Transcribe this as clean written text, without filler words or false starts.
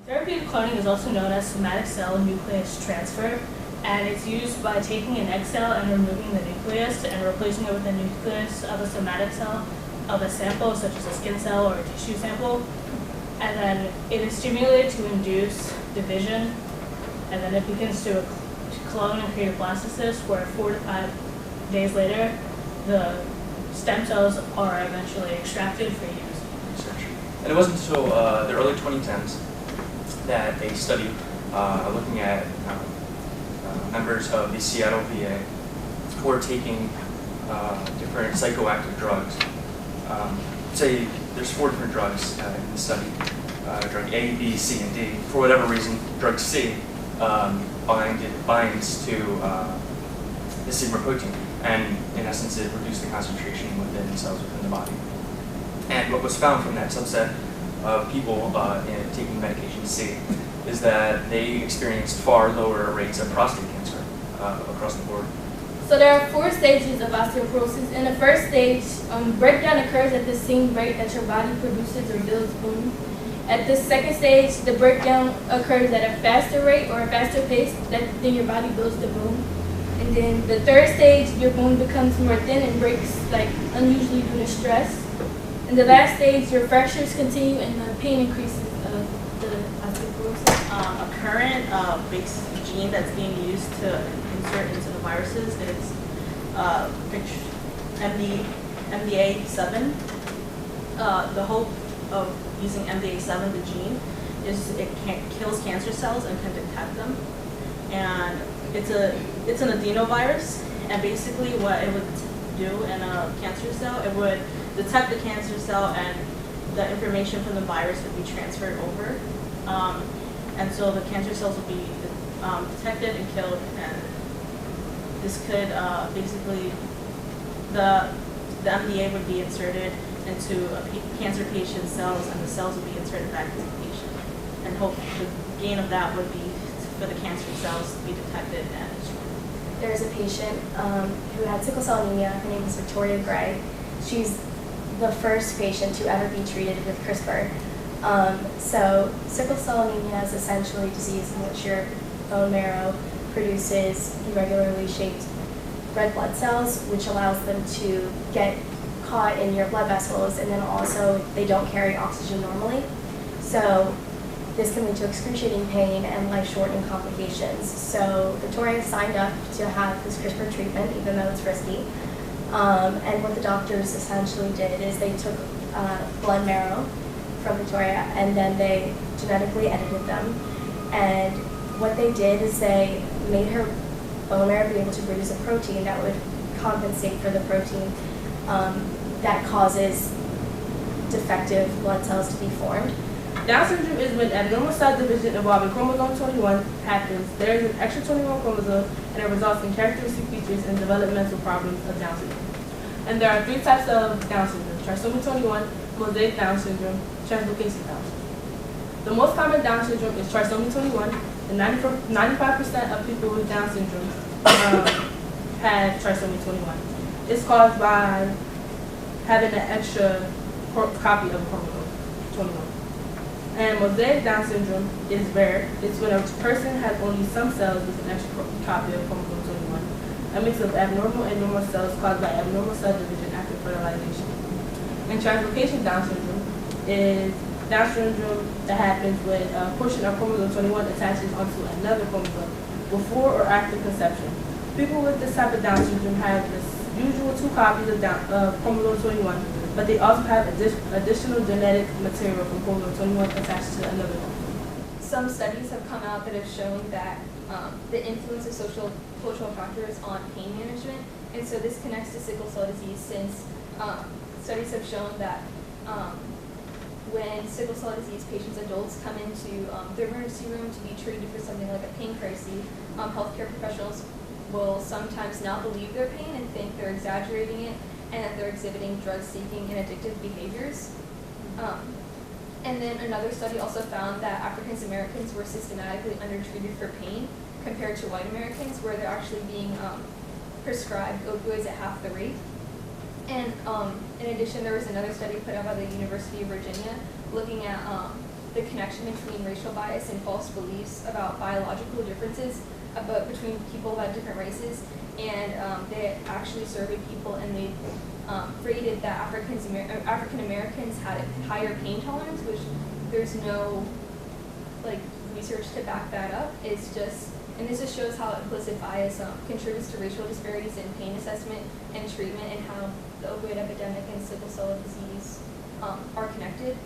Therapeutic cloning is also known as somatic cell nucleus transfer, and it's used by taking an egg cell and removing the nucleus and replacing it with the nucleus of a somatic cell of a sample, such as a skin cell or a tissue sample. And then it is stimulated to induce division, and then it begins to clone and create a blastocyst, where 4 to 5 days later, the stem cells are eventually extracted for use. Research. And it wasn't until the early 2010s that a study looking at members of the Seattle VA who were taking different psychoactive drugs. Say there's 4 different drugs in the study. Drug A, B, C, and D. For whatever reason, drug C binds to the sigma protein, and in essence it reduced the concentration within cells within the body. And what was found from that subset of people taking medication C is that they experienced far lower rates of prostate cancer across the board. So there are 4 stages of osteoporosis. In the first stage, breakdown occurs at the same rate that your body produces or builds bone. At the second stage, the breakdown occurs at a faster rate or a faster pace than your body builds the bone. And then the third stage, your bone becomes more thin and breaks like unusually due to stress. In the last stage, your fractures continue and the pain increases of the osteoporosis. A current base gene that's being used to insert into the viruses is MDA7. The hope of using MDA7, the gene, is it kills cancer cells and can detect them. And it's an adenovirus, and basically what it would do in a cancer cell, it would detect the cancer cell and the information from the virus would be transferred over. And so the cancer cells will be detected and killed, and this could basically, the MDA would be inserted into a cancer patient's cells, and the cells would be inserted back into the patient. And hope the gain of that would be for the cancer cells to be detected and destroyed. There's a patient who had sickle cell anemia. Her name is Victoria Gray. She's the first patient to ever be treated with CRISPR. So sickle cell anemia is essentially a disease in which your bone marrow produces irregularly shaped red blood cells, which allows them to get caught in your blood vessels, and then also they don't carry oxygen normally. So this can lead to excruciating pain and life-shortening complications. So Victoria signed up to have this CRISPR treatment, even though it's risky. And what the doctors essentially did is they took blood marrow from Victoria, and then they genetically edited them. And what they did is they made her bone marrow be able to produce a protein that would compensate for the protein that causes defective blood cells to be formed. Down syndrome is when abnormal cell division involving chromosome 21 happens. There is an extra 21 chromosome, and it results in characteristic features and developmental problems of Down syndrome. And there are 3 types of Down syndrome: trisomy 21, mosaic Down syndrome, translocation Down syndrome. The most common Down syndrome is trisomy 21, and 95% of people with Down syndrome have trisomy 21. It's caused by having an extra copy of chromosome 21. And mosaic Down syndrome is rare. It's when a person has only some cells with an extra copy of chromosome 21, a mix of abnormal and normal cells caused by abnormal cell division after fertilization. And translocation Down syndrome is Down syndrome that happens when a portion of chromosome 21 attaches onto another chromosome before or after conception. People with this type of Down syndrome have the usual 2 copies of chromosome 21, but they also have additional genetic material from chromosome 21 attached to another chromosome. Some studies have come out that have shown that the influence of social cultural factors on pain management, and so this connects to sickle cell disease, since studies have shown that when sickle cell disease patients, adults, come into the emergency room to be treated for something like a pain crisis, healthcare professionals will sometimes not believe their pain and think they're exaggerating it, and that they're exhibiting drug-seeking and addictive behaviors. And then another study also found that African Americans were systematically undertreated for pain compared to white Americans, where they're actually being prescribed opioids at half the rate. And in addition, there was another study put out by the University of Virginia looking at the connection between racial bias and false beliefs about biological differences between people about different races. And they actually surveyed people, and they rated that African Americans had a higher pain tolerance, which there's no research to back that up. It's just, and this just shows how implicit bias contributes to racial disparities in pain assessment and treatment, and how the opioid epidemic and sickle cell disease are connected.